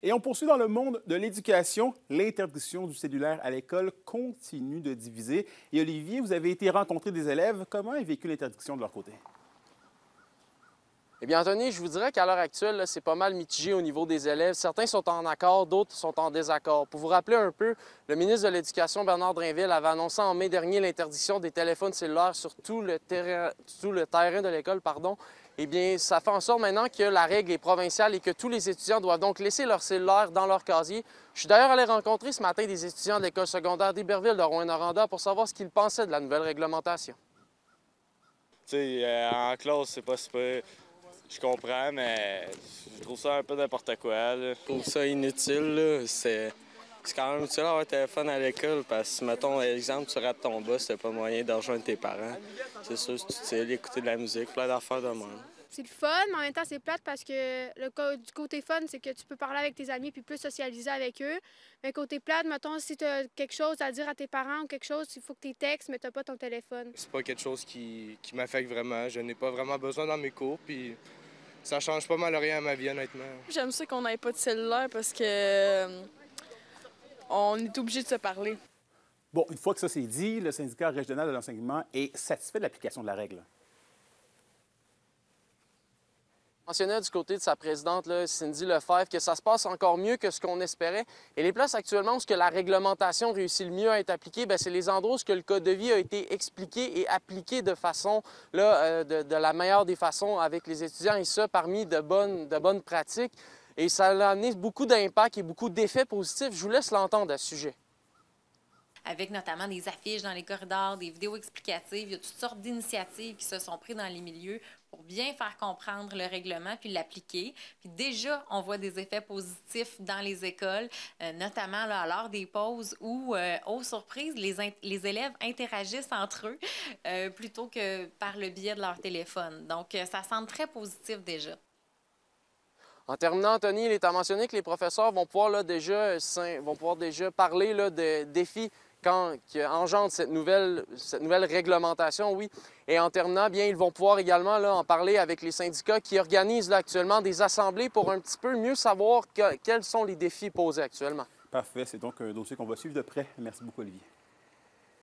Et on poursuit dans le monde de l'éducation. L'interdiction du cellulaire à l'école continue de diviser. Et Olivier, vous avez été rencontrer des élèves. Comment est vécue l'interdiction de leur côté? Eh bien, Anthony, je vous dirais qu'à l'heure actuelle, c'est pas mal mitigé au niveau des élèves. Certains sont en accord, d'autres sont en désaccord. Pour vous rappeler un peu, le ministre de l'Éducation, Bernard Drinville, avait annoncé en mai dernier l'interdiction des téléphones cellulaires sur tout le terrain de l'école. Eh bien, ça fait en sorte maintenant que la règle est provinciale et que tous les étudiants doivent donc laisser leur cellulaire dans leur casier. Je suis d'ailleurs allé rencontrer ce matin des étudiants de l'école secondaire d'Iberville de Rouyn-Noranda pour savoir ce qu'ils pensaient de la nouvelle réglementation. Tu sais, en classe, c'est pas super. Je comprends, mais je trouve ça un peu n'importe quoi, là. Je trouve ça inutile, là. C'est quand même utile d'avoir un téléphone à l'école parce que, mettons, exemple, tu rates ton bus, t'as pas moyen de rejoindre tes parents. C'est sûr, c'est utile, écouter de la musique, plein d'affaires de même. C'est le fun, mais en même temps, c'est plate parce que du côté fun, c'est que tu peux parler avec tes amis puis plus socialiser avec eux. Mais côté plate, mettons, si tu as quelque chose à dire à tes parents ou quelque chose, il faut que tu textes, mais tu n'as pas ton téléphone. C'est pas quelque chose qui m'affecte vraiment. Je n'ai pas vraiment besoin dans mes cours, puis ça change pas mal rien à ma vie, honnêtement. J'aime ça qu'on n'ait pas de cellulaire parce que on est obligé de se parler. Bon, une fois que ça c'est dit, le syndicat régional de l'enseignement est satisfait de l'application de la règle. Mentionnait du côté de sa présidente, là, Cindy Lefebvre, que ça se passe encore mieux que ce qu'on espérait. Et les places actuellement où ce que la réglementation réussit le mieux à être appliquée, c'est les endroits où ce que le code de vie a été expliqué et appliqué de façon, de la meilleure des façons avec les étudiants, et ça parmi de bonnes pratiques. Et ça a amené beaucoup d'impact et beaucoup d'effets positifs. Je vous laisse l'entendre à ce sujet. Avec notamment des affiches dans les corridors, des vidéos explicatives. Il y a toutes sortes d'initiatives qui se sont prises dans les milieux pour bien faire comprendre le règlement puis l'appliquer. Puis déjà, on voit des effets positifs dans les écoles, notamment là, à l'heure des pauses où, aux surprises, les élèves interagissent entre eux plutôt que par le biais de leur téléphone. Donc, ça semble très positif déjà. En terminant, Anthony, il est à mentionner que les professeurs vont pouvoir déjà parler de défis qui engendre cette nouvelle réglementation, oui. Et en terminant, bien, ils vont pouvoir également en parler avec les syndicats qui organisent actuellement des assemblées pour un petit peu mieux savoir quels sont les défis posés actuellement. Parfait, c'est donc un dossier qu'on va suivre de près. Merci beaucoup, Olivier.